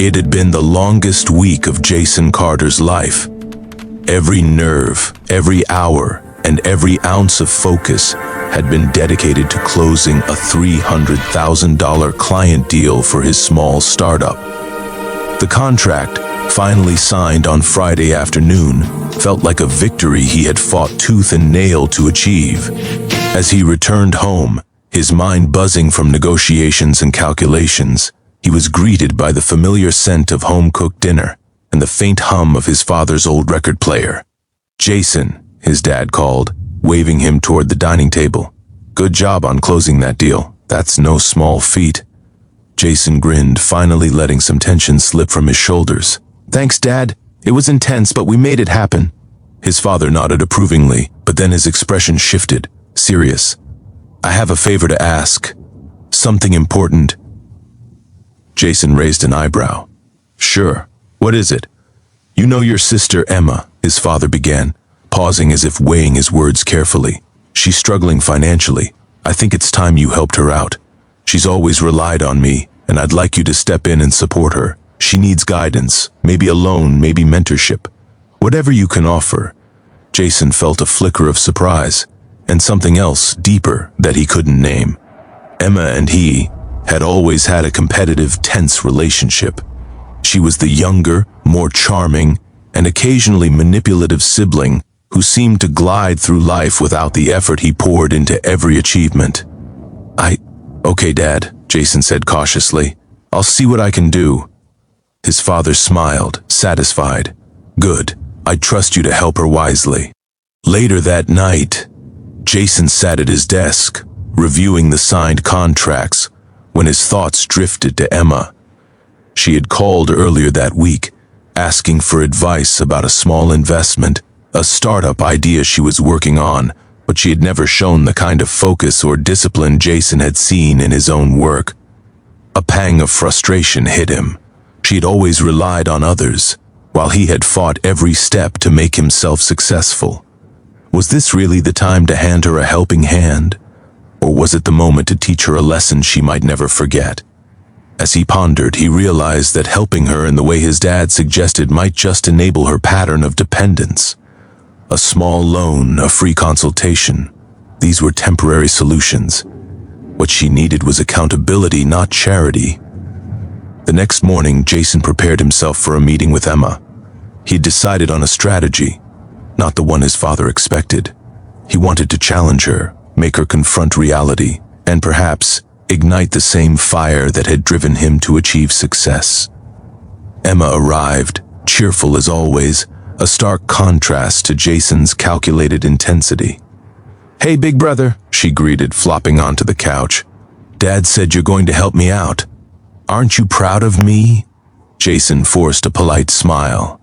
It had been the longest week of Jason Carter's life. Every nerve, every hour, and every ounce of focus had been dedicated to closing a $300,000 client deal for his small startup. The contract, finally signed on Friday afternoon, felt like a victory he had fought tooth and nail to achieve. As he returned home, his mind buzzing from negotiations and calculations, he was greeted by the familiar scent of home-cooked dinner and the faint hum of his father's old record player. "Jason," his dad called, waving him toward the dining table. "Good job on closing that deal. That's no small feat." Jason grinned, finally letting some tension slip from his shoulders. "Thanks, Dad. It was intense, but we made it happen." His father nodded approvingly, but then his expression shifted, serious. "I have a favor to ask. Something important." Jason raised an eyebrow. "Sure. What is it?" "You know your sister Emma," his father began, pausing as if weighing his words carefully. "She's struggling financially. I think it's time you helped her out. She's always relied on me, and I'd like you to step in and support her. She needs guidance, maybe a loan, maybe mentorship. Whatever you can offer." Jason felt a flicker of surprise, and something else deeper that he couldn't name. Emma and he had always had a competitive, tense relationship. She was the younger, more charming, and occasionally manipulative sibling who seemed to glide through life without the effort he poured into every achievement. Okay, Dad," Jason said cautiously. "I'll see what I can do." His father smiled, satisfied. "Good. I trust you to help her wisely." Later that night, Jason sat at his desk, reviewing the signed contracts, when his thoughts drifted to Emma. She had called earlier that week, asking for advice about a small investment, a startup idea she was working on, but she had never shown the kind of focus or discipline Jason had seen in his own work. A pang of frustration hit him. She had always relied on others, while he had fought every step to make himself successful. Was this really the time to hand her a helping hand? Or was it the moment to teach her a lesson she might never forget? As he pondered, he realized that helping her in the way his dad suggested might just enable her pattern of dependence. A small loan, a free consultation. These were temporary solutions. What she needed was accountability, not charity. The next morning, Jason prepared himself for a meeting with Emma. He decided on a strategy, not the one his father expected. He wanted to challenge her, make her confront reality, and perhaps ignite the same fire that had driven him to achieve success. Emma arrived, cheerful as always, a stark contrast to Jason's calculated intensity. "Hey, big brother," she greeted, flopping onto the couch. "Dad said you're going to help me out. Aren't you proud of me?" Jason forced a polite smile.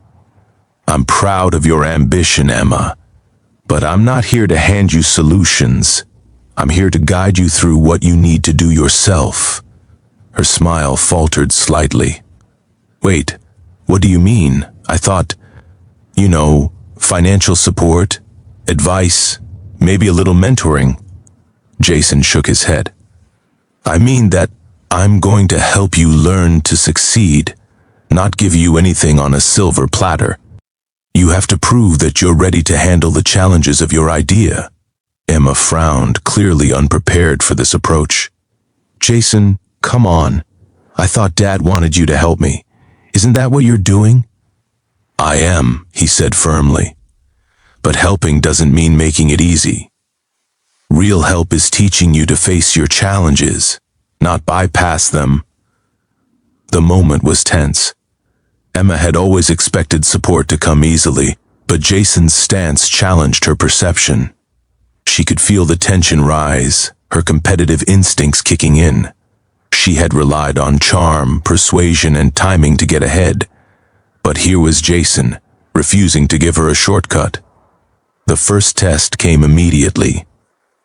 "I'm proud of your ambition, Emma, but I'm not here to hand you solutions. I'm here to guide you through what you need to do yourself." Her smile faltered slightly. "Wait, what do you mean? I thought, financial support, advice, maybe a little mentoring." Jason shook his head. "I mean that I'm going to help you learn to succeed, not give you anything on a silver platter. You have to prove that you're ready to handle the challenges of your idea." Emma frowned, clearly unprepared for this approach. "Jason, come on. I thought Dad wanted you to help me. Isn't that what you're doing?" "I am," he said firmly. "But helping doesn't mean making it easy. Real help is teaching you to face your challenges, not bypass them." The moment was tense. Emma had always expected support to come easily, but Jason's stance challenged her perception. She could feel the tension rise, her competitive instincts kicking in. She had relied on charm, persuasion, and timing to get ahead. But here was Jason, refusing to give her a shortcut. The first test came immediately.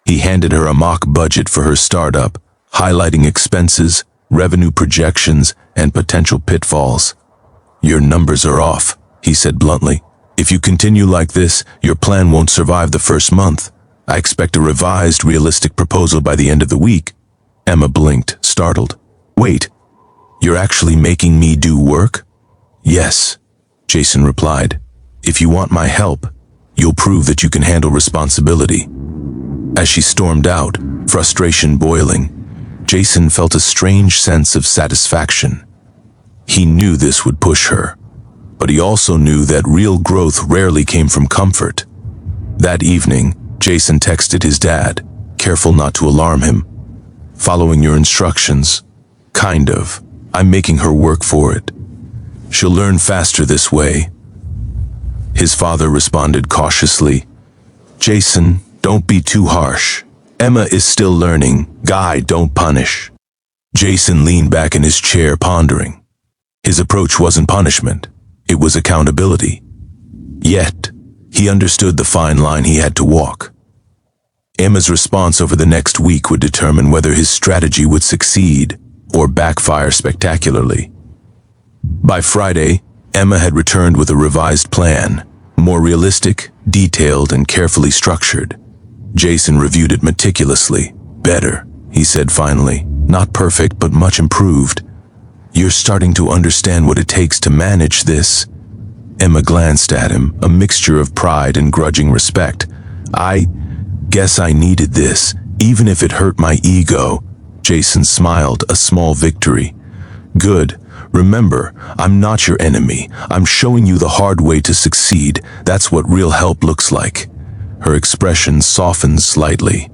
He handed her a mock budget for her startup, highlighting expenses, revenue projections, and potential pitfalls. "Your numbers are off," he said bluntly. "If you continue like this, your plan won't survive the first month. I expect a revised, realistic proposal by the end of the week." Emma blinked, startled. "Wait, You're actually making me do work? Yes, Jason replied. If you want my help, you'll prove that you can handle responsibility. As she stormed out, frustration boiling, Jason felt a strange sense of satisfaction. He knew this would push her, but he also knew that real growth rarely came from comfort. That evening, Jason texted his dad, careful not to alarm him. Following your instructions. Kind of. I'm making her work for it. She'll learn faster this way. His father responded cautiously. Jason, don't be too harsh. Emma is still learning. Guy, don't punish. Jason leaned back in his chair, pondering. His approach wasn't punishment. It was accountability. Yet, he understood the fine line he had to walk. Emma's response over the next week would determine whether his strategy would succeed or backfire spectacularly. By Friday, Emma had returned with a revised plan, more realistic, detailed, and carefully structured. Jason reviewed it meticulously. Better, he said finally. Not perfect, but much improved. You're starting to understand what it takes to manage this. Emma glanced at him, a mixture of pride and grudging respect. I guess I needed this, even if it hurt my ego. Jason smiled, a small victory. Good. Remember, I'm not your enemy. I'm showing you the hard way to succeed. That's what real help looks like. Her expression softened slightly.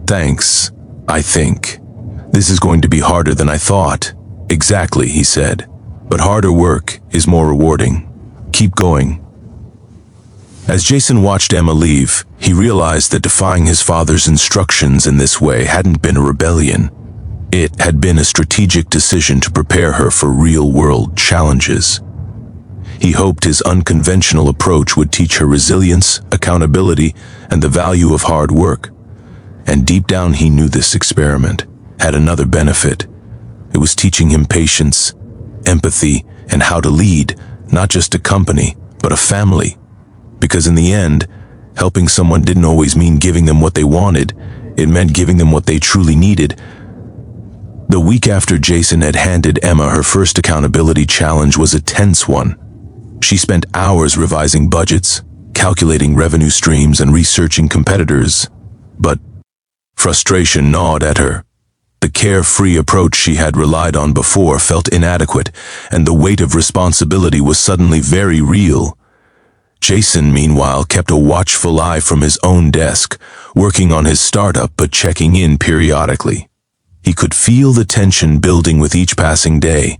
Thanks, I think. This is going to be harder than I thought. Exactly, he said. But harder work is more rewarding. Keep going. As Jason watched Emma leave, he realized that defying his father's instructions in this way hadn't been a rebellion. It had been a strategic decision to prepare her for real-world challenges. He hoped his unconventional approach would teach her resilience, accountability, and the value of hard work. And deep down he knew this experiment had another benefit. It was teaching him patience, empathy, and how to lead, not just a company, but a family. Because in the end, helping someone didn't always mean giving them what they wanted. It meant giving them what they truly needed. The week after Jason had handed Emma her first accountability challenge was a tense one. She spent hours revising budgets, calculating revenue streams, and researching competitors. But frustration gnawed at her. The carefree approach she had relied on before felt inadequate, and the weight of responsibility was suddenly very real. Jason, meanwhile, kept a watchful eye from his own desk, working on his startup but checking in periodically. He could feel the tension building with each passing day.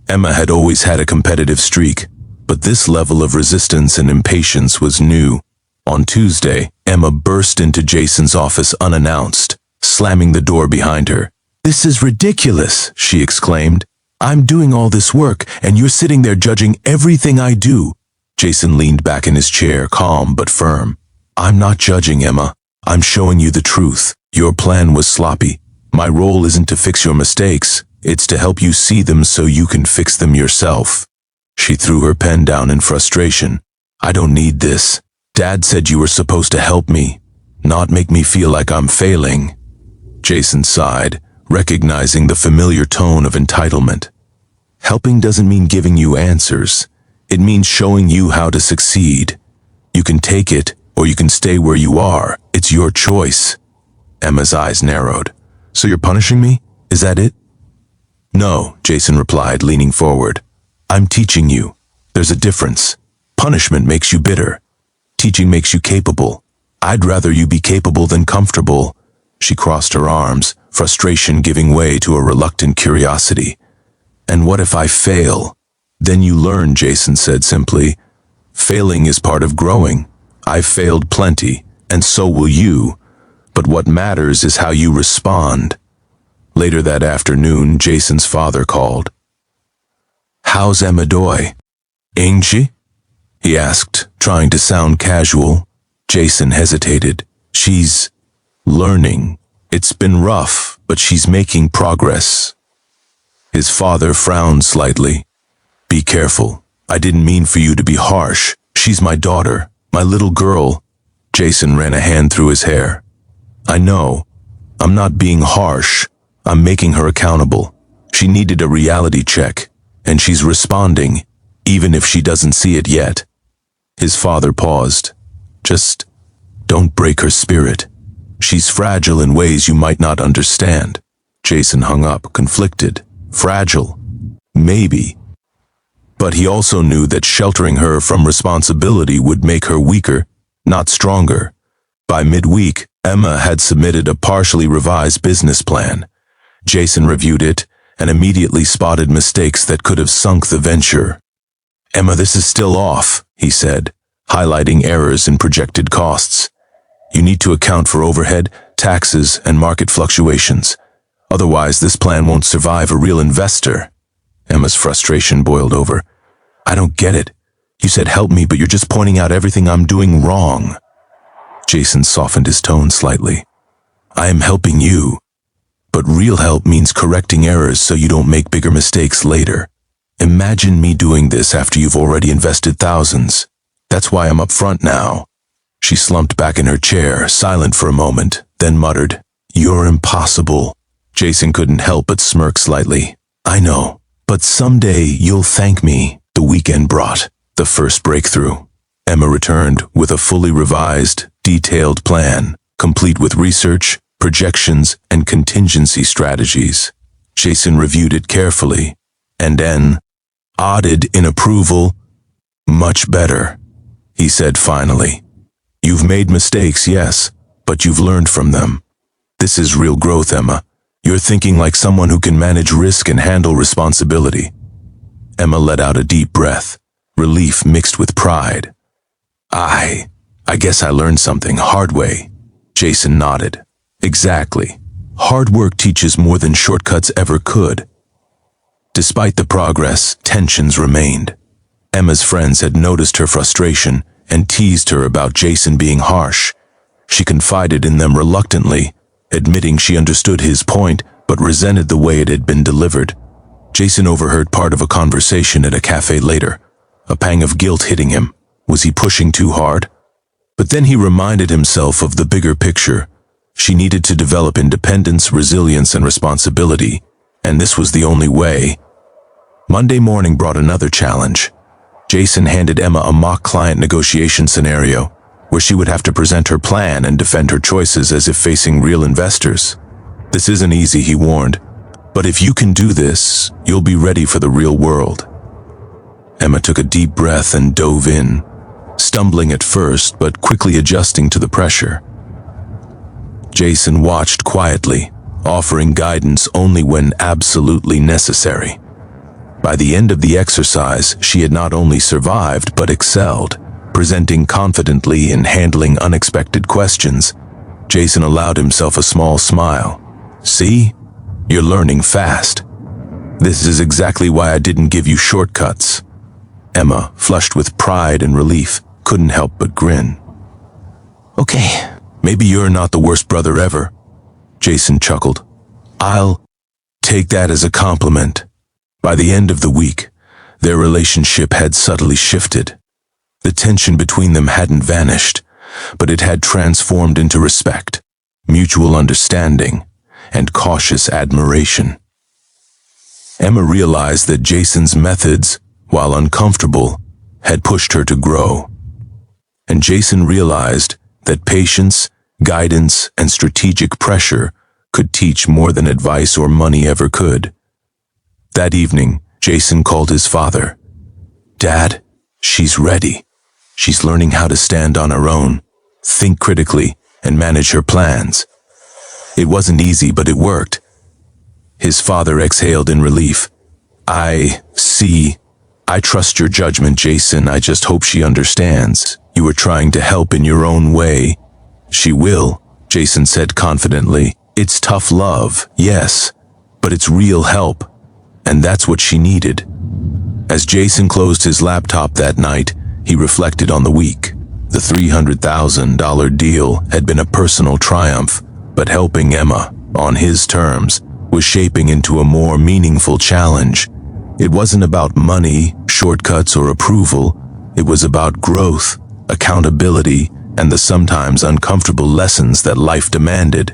Emma had always had a competitive streak, but this level of resistance and impatience was new. On Tuesday, Emma burst into Jason's office unannounced, slamming the door behind her. "This is ridiculous," she exclaimed. "I'm doing all this work, and you're sitting there judging everything I do." Jason leaned back in his chair, calm but firm. "I'm not judging, Emma. I'm showing you the truth. Your plan was sloppy. My role isn't to fix your mistakes. It's to help you see them so you can fix them yourself." She threw her pen down in frustration. "I don't need this. Dad said you were supposed to help me, not make me feel like I'm failing." Jason sighed, recognizing the familiar tone of entitlement. Helping doesn't mean giving you answers. It means showing you how to succeed. You can take it, or you can stay where you are. It's your choice. Emma's eyes narrowed. "So you're punishing me? Is that it?" "No," Jason replied, leaning forward. "I'm teaching you. There's a difference. Punishment makes you bitter. Teaching makes you capable. I'd rather you be capable than comfortable." She crossed her arms, frustration giving way to a reluctant curiosity. "And what if I fail?" "Then you learn," Jason said simply. "Failing is part of growing. I've failed plenty, and so will you. But what matters is how you respond." Later that afternoon, Jason's father called. "How's Emma Doy? Ain't she?" he asked, trying to sound casual. Jason hesitated. "She's learning. It's been rough, but she's making progress." His father frowned slightly. "Be careful. I didn't mean for you to be harsh. She's my daughter, my little girl." Jason ran a hand through his hair. "I know. I'm not being harsh. I'm making her accountable. She needed a reality check, and she's responding, even if she doesn't see it yet. His father paused. Just don't break her spirit. She's fragile in ways you might not understand. Jason hung up, conflicted. Fragile? Maybe. But he also knew that sheltering her from responsibility would make her weaker, not stronger. By midweek, Emma had submitted a partially revised business plan. Jason reviewed it and immediately spotted mistakes that could have sunk the venture. "Emma, this is still off," he said, highlighting errors in projected costs. "You need to account for overhead, taxes, and market fluctuations. Otherwise, this plan won't survive a real investor." Emma's frustration boiled over. "I don't get it. You said help me, but you're just pointing out everything I'm doing wrong." Jason softened his tone slightly. "I am helping you, but real help means correcting errors so you don't make bigger mistakes later. Imagine me doing this after you've already invested thousands. That's why I'm up front now." She slumped back in her chair, silent for a moment, then muttered, "You're impossible." Jason couldn't help but smirk slightly. "I know, but someday you'll thank me." The weekend brought the first breakthrough. Emma returned with a fully revised, detailed plan, complete with research, projections, and contingency strategies. Jason reviewed it carefully, and then nodded in approval. "Much better," he said finally. "You've made mistakes, yes, but you've learned from them. This is real growth, Emma. You're thinking like someone who can manage risk and handle responsibility." Emma let out a deep breath, relief mixed with pride. I guess I learned something hard way." Jason nodded. "Exactly. Hard work teaches more than shortcuts ever could." Despite the progress, tensions remained. Emma's friends had noticed her frustration and teased her about Jason being harsh. She confided in them reluctantly, admitting she understood his point but resented the way it had been delivered. Jason overheard part of a conversation at a cafe later, a pang of guilt hitting him. Was he pushing too hard? But then he reminded himself of the bigger picture. She needed to develop independence, resilience, and responsibility, and this was the only way. Monday morning brought another challenge. Jason handed Emma a mock client negotiation scenario, where she would have to present her plan and defend her choices as if facing real investors. "This isn't easy," he warned, "but if you can do this, you'll be ready for the real world." Emma took a deep breath and dove in, stumbling at first but quickly adjusting to the pressure. Jason watched quietly, offering guidance only when absolutely necessary. By the end of the exercise, she had not only survived but excelled, presenting confidently and handling unexpected questions. Jason allowed himself a small smile. "See? You're learning fast. This is exactly why I didn't give you shortcuts." Emma, flushed with pride and relief, couldn't help but grin. "Okay, maybe you're not the worst brother ever," Jason chuckled. "I'll take that as a compliment." By the end of the week, their relationship had subtly shifted. The tension between them hadn't vanished, but it had transformed into respect, mutual understanding, and cautious admiration. Emma realized that Jason's methods, while uncomfortable, had pushed her to grow. And Jason realized that patience, guidance, and strategic pressure could teach more than advice or money ever could. That evening, Jason called his father. "Dad, she's ready. She's learning how to stand on her own, think critically, and manage her plans." It wasn't easy, but it worked. His father exhaled in relief. "I see. I trust your judgment, Jason. I just hope she understands. You were trying to help in your own way." "She will," Jason said confidently. "It's tough love, yes, but it's real help, and that's what she needed." As Jason closed his laptop that night, he reflected on the week. The $300,000 deal had been a personal triumph, but helping Emma, on his terms, was shaping into a more meaningful challenge. It wasn't about money, shortcuts, or approval. It was about growth, accountability, and the sometimes uncomfortable lessons that life demanded.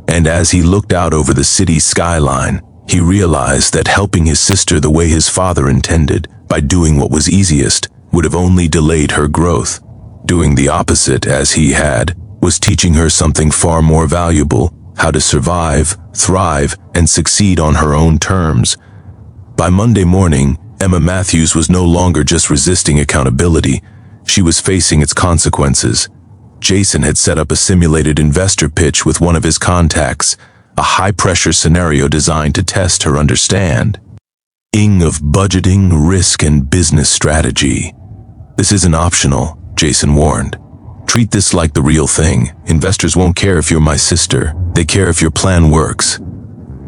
And as he looked out over the city skyline, He realized that helping his sister the way his father intended, by doing what was easiest, would have only delayed her growth. Doing the opposite, as he had, was teaching her something far more valuable: how to survive, thrive, and succeed on her own terms. By Monday morning, Emma Matthews was no longer just resisting accountability. She was facing its consequences. Jason had set up a simulated investor pitch with one of his contacts, a high-pressure scenario designed to test her understanding of budgeting, risk, and business strategy. "This isn't optional," Jason warned. "Treat this like the real thing. Investors won't care if you're my sister. They care if your plan works.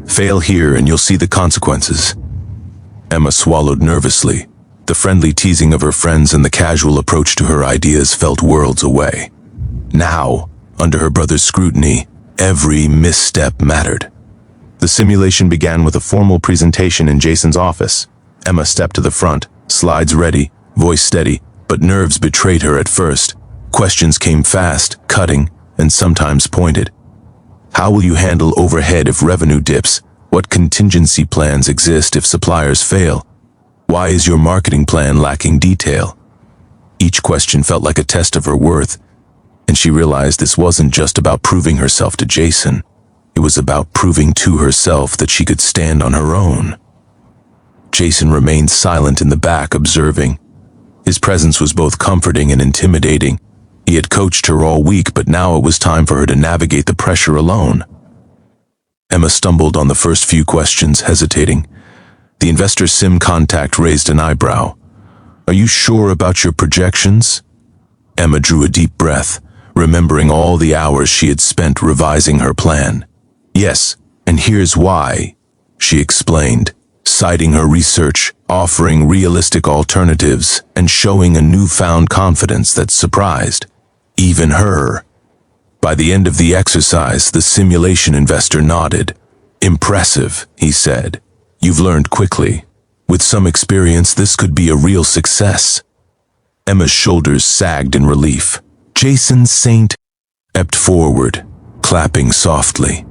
Fail here and you'll see the consequences." Emma swallowed nervously. The friendly teasing of her friends and the casual approach to her ideas felt worlds away. Now, under her brother's scrutiny, every misstep mattered. The simulation began with a formal presentation in Jason's office. Emma stepped to the front, slides ready, voice steady, but nerves betrayed her at first. Questions came fast, cutting, and sometimes pointed. How will you handle overhead if revenue dips? What contingency plans exist if suppliers fail? Why is your marketing plan lacking detail? Each question felt like a test of her worth, and she realized this wasn't just about proving herself to Jason. It was about proving to herself that she could stand on her own. Jason remained silent in the back, observing. His presence was both comforting and intimidating. He had coached her all week, but now it was time for her to navigate the pressure alone. Emma stumbled on the first few questions, hesitating. The investor sim contact raised an eyebrow. "Are you sure about your projections?" Emma drew a deep breath, remembering all the hours she had spent revising her plan. "Yes, and here's why," she explained, citing her research, offering realistic alternatives, and showing a newfound confidence that surprised even her. By the end of the exercise, the simulation investor nodded. "Impressive," he said. "You've learned quickly. With some experience, this could be a real success." Emma's shoulders sagged in relief. Jason Saint stepped forward, clapping softly.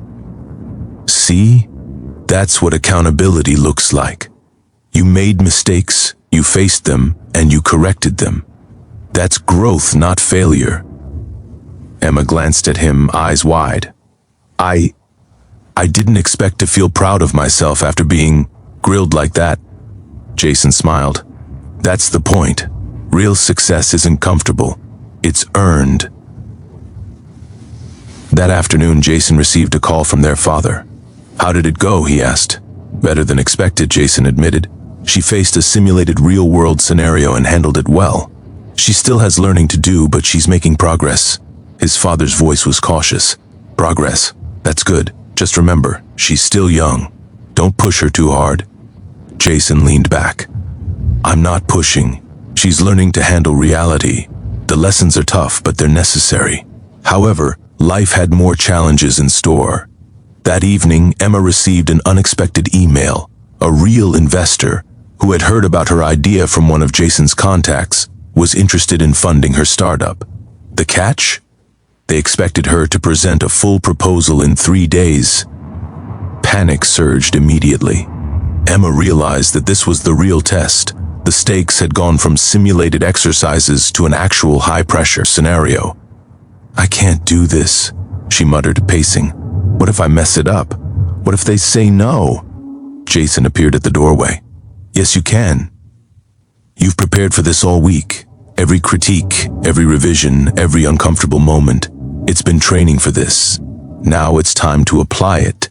"See? That's what accountability looks like. You made mistakes, you faced them, and you corrected them. That's growth, not failure." Emma glanced at him, eyes wide. I didn't expect to feel proud of myself after being grilled like that." Jason smiled. "That's the point. Real success isn't comfortable. It's earned." That afternoon, Jason received a call from their father. "How did it go?" he asked. "Better than expected," Jason admitted. "She faced a simulated real-world scenario and handled it well. She still has learning to do, but she's making progress." His father's voice was cautious. "Progress. That's good. Just remember, she's still young. Don't push her too hard." Jason leaned back. "I'm not pushing. She's learning to handle reality. The lessons are tough, but they're necessary." However, life had more challenges in store. That evening, Emma received an unexpected email. A real investor, who had heard about her idea from one of Jason's contacts, was interested in funding her startup. The catch? They expected her to present a full proposal in 3 days. Panic surged immediately. Emma realized that this was the real test. The stakes had gone from simulated exercises to an actual high-pressure scenario. "I can't do this," she muttered, pacing. "What if I mess it up? What if they say no?" Jason appeared at the doorway. "Yes, you can. You've prepared for this all week. Every critique, every revision, every uncomfortable moment. It's been training for this. Now it's time to apply it."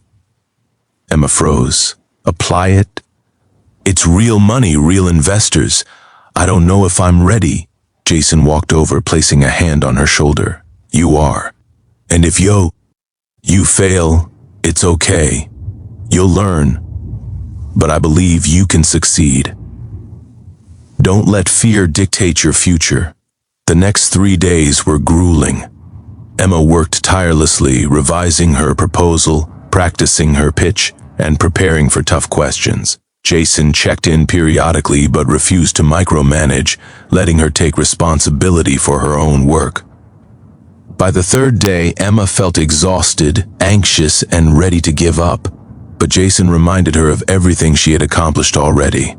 Emma froze. "Apply it? It's real money, real investors. I don't know if I'm ready." Jason walked over, placing a hand on her shoulder. "You are. And if you fail, it's okay. You'll learn. But I believe you can succeed. Don't let fear dictate your future." The next 3 days were grueling. Emma worked tirelessly, revising her proposal, practicing her pitch, and preparing for tough questions. Jason checked in periodically but refused to micromanage, letting her take responsibility for her own work. By the 3rd day, Emma felt exhausted, anxious, and ready to give up. But Jason reminded her of everything she had accomplished already.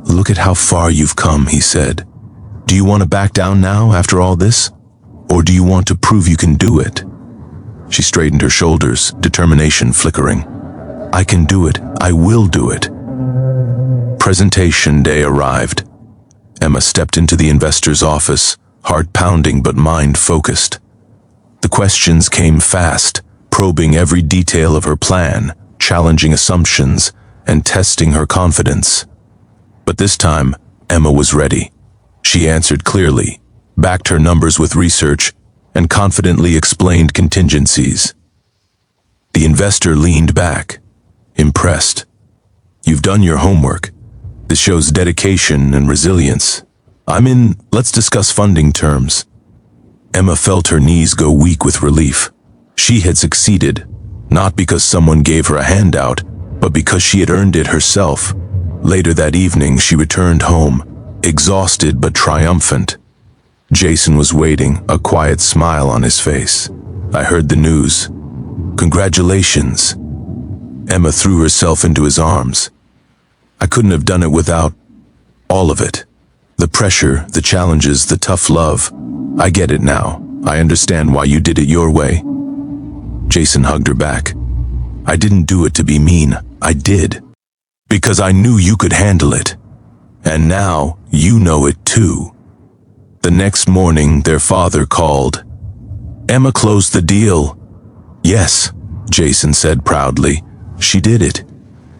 "Look at how far you've come," he said. "Do you want to back down now after all this? Or do you want to prove you can do it?" She straightened her shoulders, determination flickering. "I can do it. I will do it." Presentation day arrived. Emma stepped into the investor's office, heart pounding but mind focused. The questions came fast, probing every detail of her plan, challenging assumptions, and testing her confidence. But this time, Emma was ready. She answered clearly, backed her numbers with research, and confidently explained contingencies. The investor leaned back, impressed. "You've done your homework. This shows dedication and resilience. Let's discuss funding terms." Emma felt her knees go weak with relief. She had succeeded, not because someone gave her a handout, but because she had earned it herself. Later that evening, she returned home, exhausted but triumphant. Jason was waiting, a quiet smile on his face. "I heard the news. Congratulations." Emma threw herself into his arms. "I couldn't have done it without all of it. The pressure, the challenges, the tough love. I get it now. I understand why you did it your way." Jason hugged her back. "I didn't do it to be mean. I did. Because I knew you could handle it. And now you know it too." The next morning, their father called. "Emma closed the deal." "Yes," Jason said proudly. "She did it.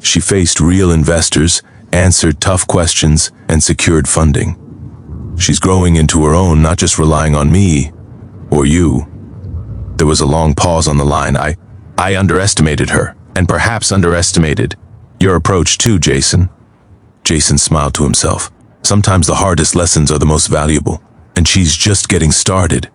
She faced real investors, answered tough questions, and secured funding. She's growing into her own, not just relying on me or you." There was a long pause on the line. I underestimated her, and perhaps underestimated your approach too, Jason." Jason smiled to himself. Sometimes the hardest lessons are the most valuable, and she's just getting started.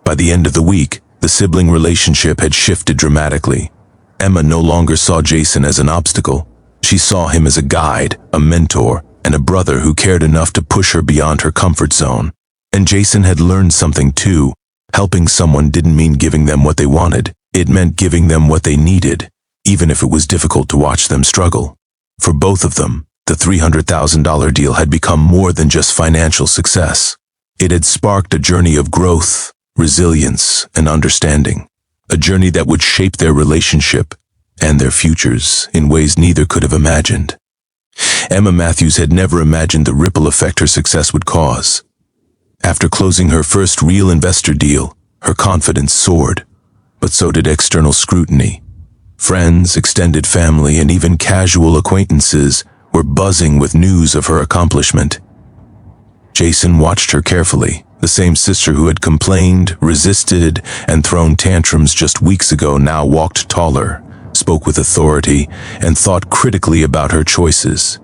By the end of the week, the sibling relationship had shifted dramatically. Emma no longer saw Jason as an obstacle. She saw him as a guide, a mentor, and a brother who cared enough to push her beyond her comfort zone. And Jason had learned something too. Helping someone didn't mean giving them what they wanted. It meant giving them what they needed, even if it was difficult to watch them struggle. For both of them, the $300,000 deal had become more than just financial success. It had sparked a journey of growth, resilience, and understanding. A journey that would shape their relationship and their futures in ways neither could have imagined. Emma Matthews had never imagined the ripple effect her success would cause. After closing her first real investor deal, her confidence soared, but so did external scrutiny. Friends, extended family, and even casual acquaintances were buzzing with news of her accomplishment. Jason watched her carefully. The same sister who had complained, resisted, and thrown tantrums just weeks ago now walked taller, spoke with authority, and thought critically about her choices.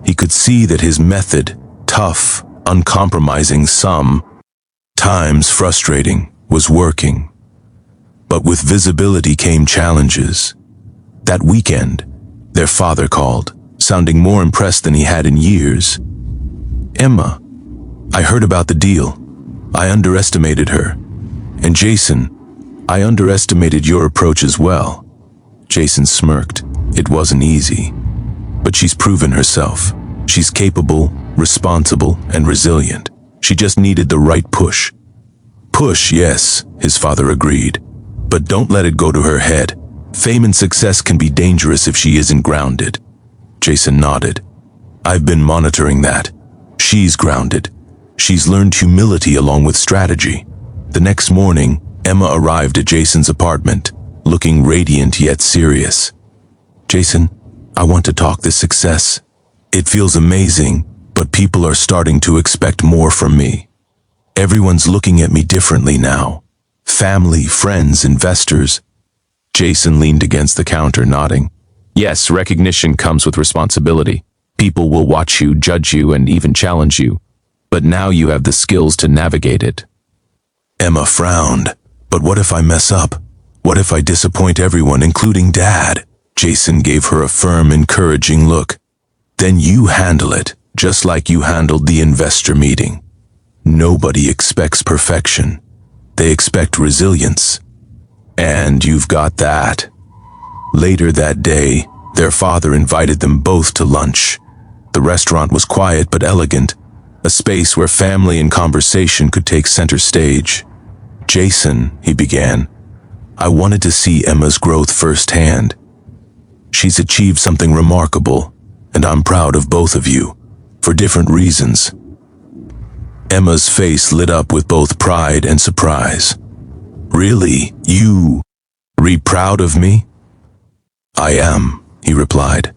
He could see that his method, tough, uncompromising, sometimes frustrating, was working. But with visibility came challenges. That weekend, their father called, sounding more impressed than he had in years. "Emma, I heard about the deal. I underestimated her. And Jason, I underestimated your approach as well." Jason smirked. It wasn't easy. But she's proven herself. She's capable, responsible, and resilient. She just needed the right push. "Push, yes," his father agreed. "But don't let it go to her head. Fame and success can be dangerous if she isn't grounded." Jason nodded. "I've been monitoring that. She's grounded. She's learned humility along with strategy." The next morning, Emma arrived at Jason's apartment, looking radiant yet serious. "Jason, I want to talk this success. It feels amazing, but people are starting to expect more from me. Everyone's looking at me differently now. Family, friends, investors." Jason leaned against the counter, nodding. "Yes, recognition comes with responsibility. People will watch you, judge you, and even challenge you. But now you have the skills to navigate it." Emma frowned. "But what if I mess up? What if I disappoint everyone, including Dad?" Jason gave her a firm, encouraging look. "Then you handle it, just like you handled the investor meeting. Nobody expects perfection. They expect resilience. And you've got that." Later that day, Their father invited them both to lunch. The restaurant was quiet but elegant, a space where family and conversation could take center stage. "Jason," he began, "I wanted to see Emma's growth firsthand. She's achieved something remarkable, and I'm proud of both of you, for different reasons." Emma's face lit up with both pride and surprise. "Really? You proud of me?" "I am," he replied.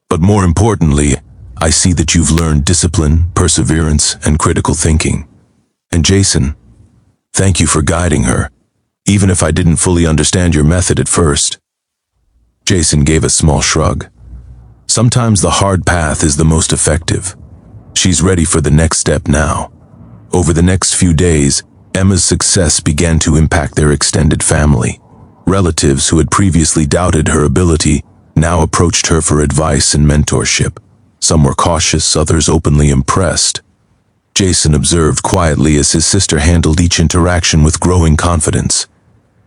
"But more importantly, I see that you've learned discipline, perseverance, and critical thinking. And Jason, thank you for guiding her, even if I didn't fully understand your method at first." Jason gave a small shrug. "Sometimes the hard path is the most effective. She's ready for the next step now." Over the next few days, Emma's success began to impact their extended family. Relatives who had previously doubted her ability now approached her for advice and mentorship. Some were cautious, others openly impressed. Jason observed quietly as his sister handled each interaction with growing confidence.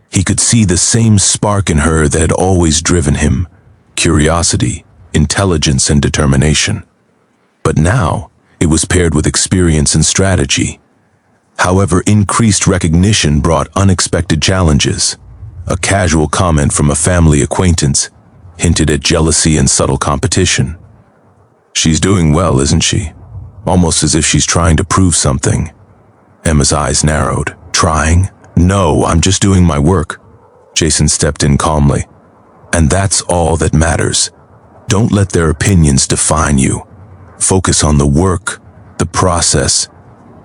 He could see the same spark in her that had always driven him: curiosity, intelligence, and determination. But now, it was paired with experience and strategy. However, increased recognition brought unexpected challenges. A casual comment from a family acquaintance hinted at jealousy and subtle competition. "She's doing well, isn't she? Almost as if she's trying to prove something." Emma's eyes narrowed. "Trying? No, I'm just doing my work." Jason stepped in calmly. "And that's all that matters. Don't let their opinions define you. Focus on the work, the process,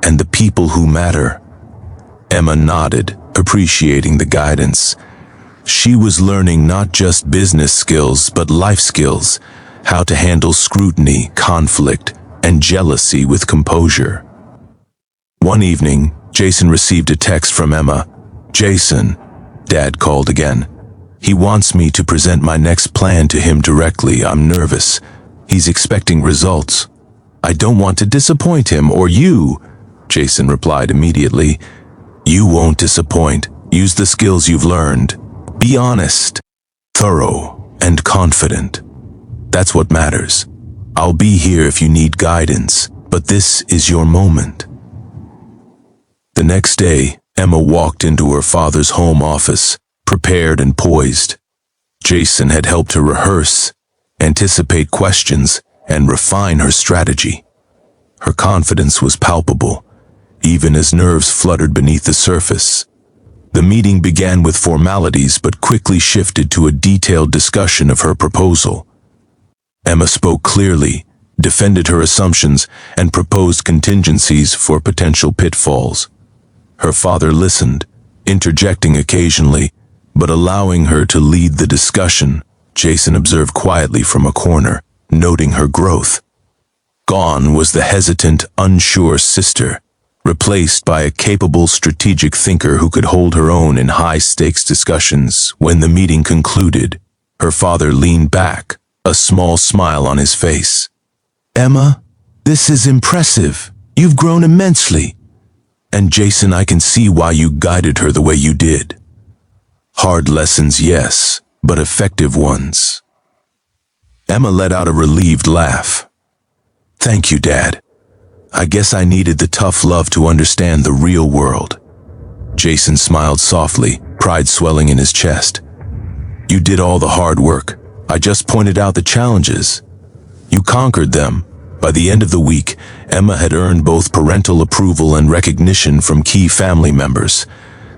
and the people who matter." Emma nodded, appreciating the guidance. She was learning not just business skills, but life skills, how to handle scrutiny, conflict, and jealousy with composure. One evening, Jason received a text from Emma. "Jason," Dad called again. "He wants me to present my next plan to him directly. I'm nervous. He's expecting results." "I don't want to disappoint him or you," Jason replied immediately. "You won't disappoint. Use the skills you've learned. Be honest, thorough, and confident. That's what matters. I'll be here if you need guidance, but this is your moment." The next day, Emma walked into her father's home office, prepared and poised. Jason had helped her rehearse, anticipate questions, and refine her strategy. Her confidence was palpable, even as nerves fluttered beneath the surface. The meeting began with formalities but quickly shifted to a detailed discussion of her proposal. Emma spoke clearly, defended her assumptions, and proposed contingencies for potential pitfalls. Her father listened, interjecting occasionally, but allowing her to lead the discussion. Jason observed quietly from a corner, noting her growth. Gone was the hesitant, unsure sister, replaced by a capable strategic thinker who could hold her own in high-stakes discussions. When the meeting concluded, her father leaned back, a small smile on his face. "Emma, this is impressive. You've grown immensely. And Jason, I can see why you guided her the way you did. Hard lessons, yes, but effective ones." Emma let out a relieved laugh. "Thank you, Dad. I guess I needed the tough love to understand the real world." Jason smiled softly, pride swelling in his chest. "You did all the hard work. I just pointed out the challenges. You conquered them." By the end of the week, Emma had earned both parental approval and recognition from key family members.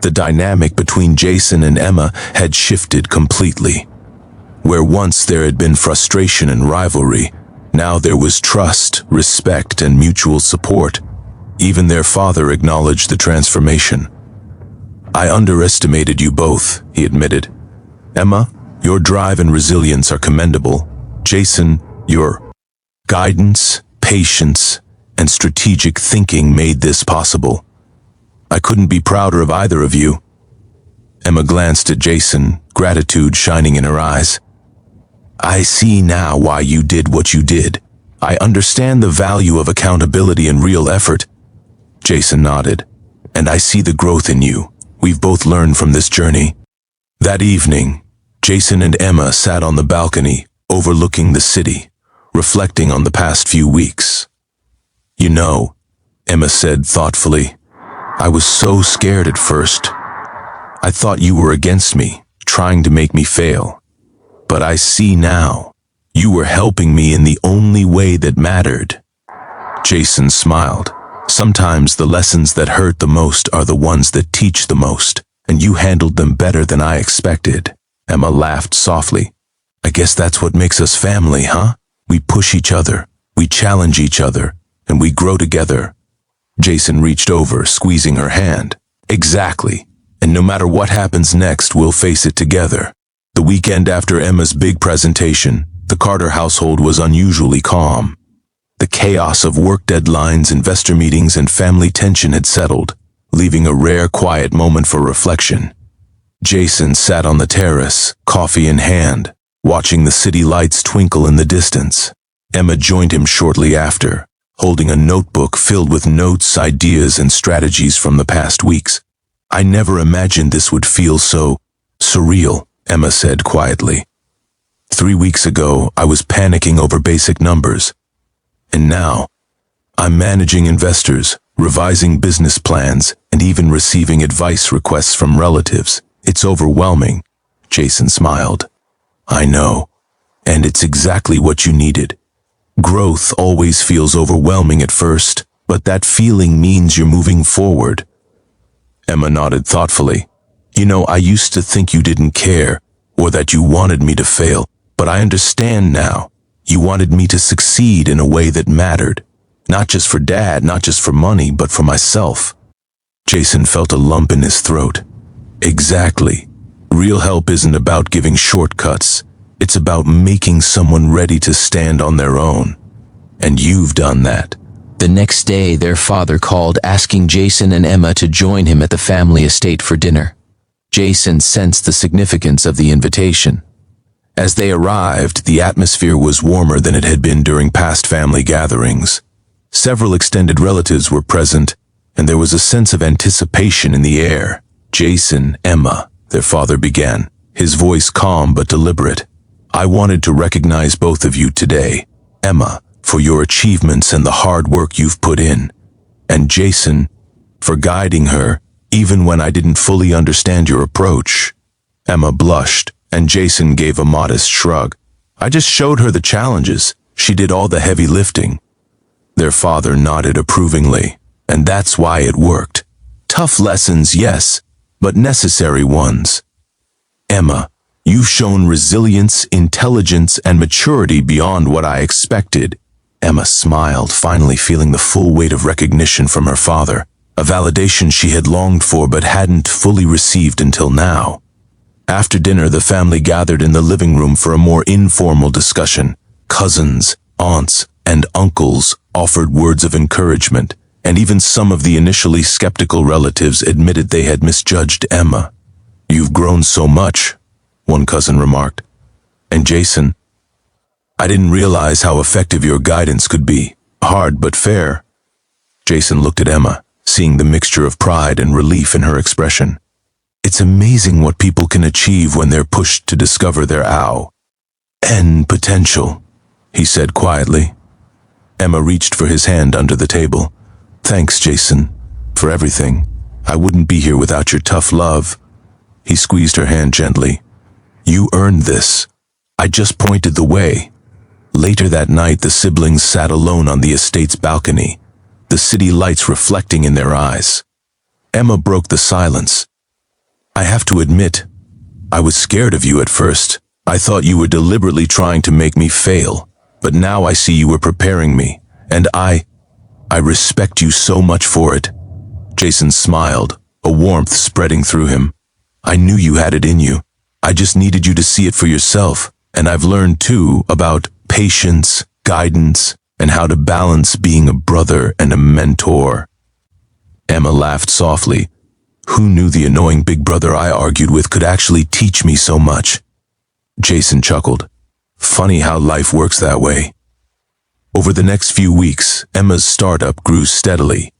The dynamic between Jason and Emma had shifted completely. Where once there had been frustration and rivalry, now there was trust, respect, and mutual support. Even their father acknowledged the transformation. "I underestimated you both," he admitted. "Emma, your drive and resilience are commendable. Jason, your guidance, patience, and strategic thinking made this possible. I couldn't be prouder of either of you." Emma glanced at Jason, gratitude shining in her eyes. "I see now why you did what you did. I understand the value of accountability and real effort." Jason nodded. "And I see the growth in you. We've both learned from this journey." That evening, Jason and Emma sat on the balcony, overlooking the city, reflecting on the past few weeks. "You know," Emma said thoughtfully, "I was so scared at first. I thought you were against me, trying to make me fail. But I see now, you were helping me in the only way that mattered." Jason smiled. "Sometimes the lessons that hurt the most are the ones that teach the most, and you handled them better than I expected." Emma laughed softly. "I guess that's what makes us family, huh? We push each other, we challenge each other, and we grow together." Jason reached over, squeezing her hand. "Exactly. And no matter what happens next, we'll face it together." The weekend after Emma's big presentation, the Carter household was unusually calm. The chaos of work deadlines, investor meetings, and family tension had settled, leaving a rare quiet moment for reflection. Jason sat on the terrace, coffee in hand, watching the city lights twinkle in the distance. Emma joined him shortly after, holding a notebook filled with notes, ideas, and strategies from the past weeks. "I never imagined this would feel so surreal," Emma said quietly. 3 weeks ago, I was panicking over basic numbers. And now, I'm managing investors, revising business plans, and even receiving advice requests from relatives. It's overwhelming." Jason smiled. "I know, and it's exactly what you needed. Growth always feels overwhelming at first, but that feeling means you're moving forward." Emma nodded thoughtfully. "You know, I used to think you didn't care, or that you wanted me to fail, but I understand now. You wanted me to succeed in a way that mattered. Not just for Dad, not just for money, but for myself." Jason felt a lump in his throat. "Exactly. Real help isn't about giving shortcuts. It's about making someone ready to stand on their own. And you've done that." The next day, their father called asking Jason and Emma to join him at the family estate for dinner. Jason sensed the significance of the invitation. As they arrived, the atmosphere was warmer than it had been during past family gatherings. Several extended relatives were present, and there was a sense of anticipation in the air. "Jason, Emma," their father began, his voice calm but deliberate. "I wanted to recognize both of you today. Emma, for your achievements and the hard work you've put in. And Jason, for guiding her, even when I didn't fully understand your approach." Emma blushed, and Jason gave a modest shrug. "I just showed her the challenges. She did all the heavy lifting." Their father nodded approvingly, "And that's why it worked. Tough lessons, yes, but necessary ones. Emma, you've shown resilience, intelligence, and maturity beyond what I expected." Emma smiled, finally feeling the full weight of recognition from her father, a validation she had longed for but hadn't fully received until now. After dinner, the family gathered in the living room for a more informal discussion. Cousins, aunts, and uncles offered words of encouragement, and even some of the initially skeptical relatives admitted they had misjudged Emma. "You've grown so much," one cousin remarked. "And Jason, I didn't realize how effective your guidance could be. Hard but fair." Jason looked at Emma, seeing the mixture of pride and relief in her expression. "It's amazing what people can achieve when they're pushed to discover their and potential," he said quietly. Emma reached for his hand under the table. "Thanks, Jason, for everything. I wouldn't be here without your tough love." He squeezed her hand gently. "You earned this. I just pointed the way." Later that night, the siblings sat alone on the estate's balcony, the city lights reflecting in their eyes. Emma broke the silence. "I have to admit, I was scared of you at first. I thought you were deliberately trying to make me fail, but now I see you were preparing me, and I respect you so much for it." Jason smiled, a warmth spreading through him. "I knew you had it in you. I just needed you to see it for yourself, and I've learned too about patience, guidance, and how to balance being a brother and a mentor." Emma laughed softly. "Who knew the annoying big brother I argued with could actually teach me so much?" Jason chuckled. "Funny how life works that way." Over the next few weeks, Emma's startup grew steadily.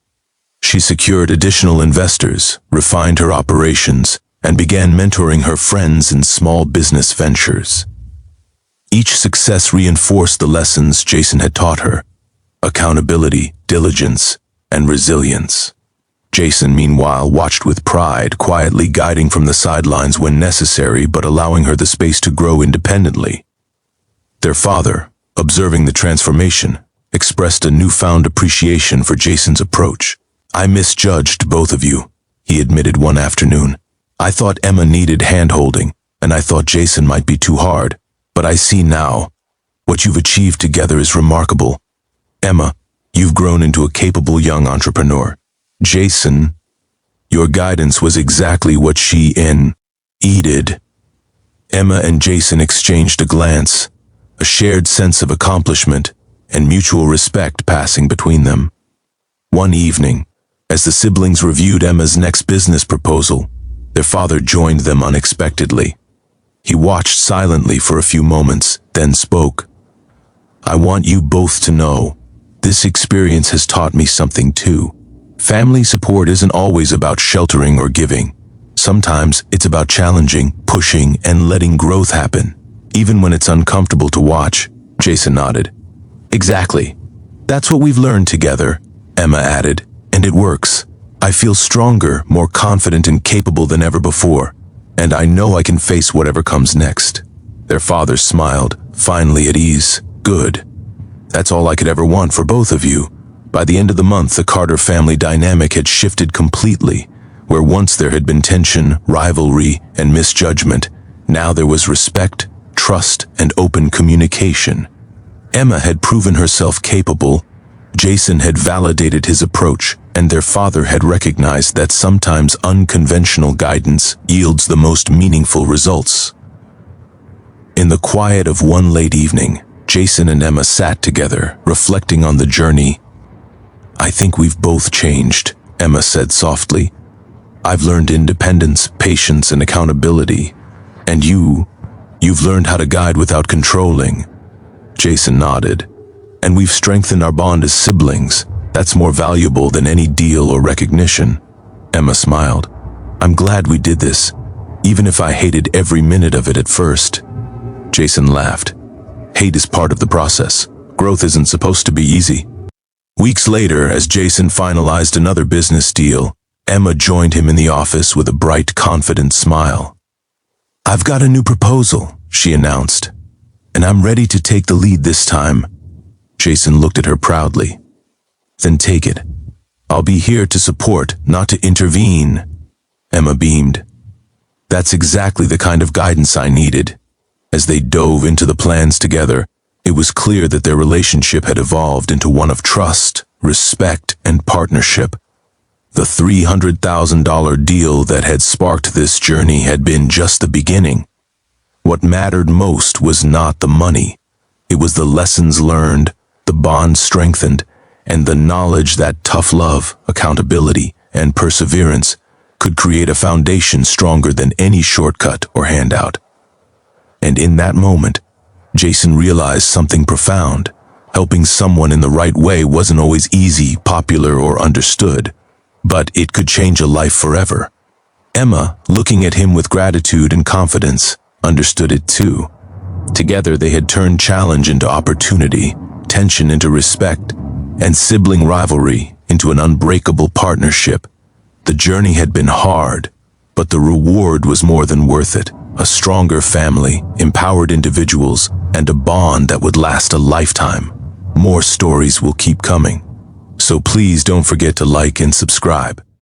She secured additional investors, refined her operations, and began mentoring her friends in small business ventures. Each success reinforced the lessons Jason had taught her: accountability, diligence, and resilience. Jason, meanwhile, watched with pride, quietly guiding from the sidelines when necessary, but allowing her the space to grow independently. Their father, observing the transformation, expressed a newfound appreciation for Jason's approach. "I misjudged both of you," he admitted one afternoon. "I thought Emma needed hand-holding, and I thought Jason might be too hard. But I see now, what you've achieved together is remarkable. Emma, you've grown into a capable young entrepreneur. Jason, your guidance was exactly what she needed." Emma and Jason exchanged a glance, a shared sense of accomplishment and mutual respect passing between them. One evening, as the siblings reviewed Emma's next business proposal, their father joined them unexpectedly. He watched silently for a few moments, then spoke. "I want you both to know, this experience has taught me something too. Family support isn't always about sheltering or giving. Sometimes it's about challenging, pushing, and letting growth happen, even when it's uncomfortable to watch." Jason nodded. "Exactly. That's what we've learned together," Emma added, "and it works. I feel stronger, more confident and capable than ever before, and I know I can face whatever comes next." Their father smiled, finally at ease. "Good. That's all I could ever want for both of you." By the end of the month, the Carter family dynamic had shifted completely. Where once there had been tension, rivalry, and misjudgment, now there was respect, trust, and open communication. Emma had proven herself capable, Jason had validated his approach, and their father had recognized that sometimes unconventional guidance yields the most meaningful results. In the quiet of one late evening, Jason and Emma sat together, reflecting on the journey. "I think we've both changed," Emma said softly. "I've learned independence, patience, and accountability. And you've learned how to guide without controlling." Jason nodded. "And we've strengthened our bond as siblings. That's more valuable than any deal or recognition." Emma smiled. "I'm glad we did this, even if I hated every minute of it at first." Jason laughed. "Hate is part of the process. Growth isn't supposed to be easy." Weeks later, as Jason finalized another business deal, Emma joined him in the office with a bright, confident smile. "I've got a new proposal," she announced, "and I'm ready to take the lead this time." Jason looked at her proudly. "Then take it. I'll be here to support, not to intervene." Emma beamed. "That's exactly the kind of guidance I needed." As they dove into the plans together, it was clear that their relationship had evolved into one of trust, respect, and partnership. The $300,000 deal that had sparked this journey had been just the beginning. What mattered most was not the money. It was the lessons learned, the bond strengthened, and the knowledge that tough love, accountability, and perseverance could create a foundation stronger than any shortcut or handout. And in that moment, Jason realized something profound. Helping someone in the right way wasn't always easy, popular, or understood, but it could change a life forever. Emma, looking at him with gratitude and confidence, understood it too. Together they had turned challenge into opportunity, tension into respect, and sibling rivalry into an unbreakable partnership. The journey had been hard, but the reward was more than worth it. A stronger family, empowered individuals, and a bond that would last a lifetime. More stories will keep coming. So please don't forget to like and subscribe.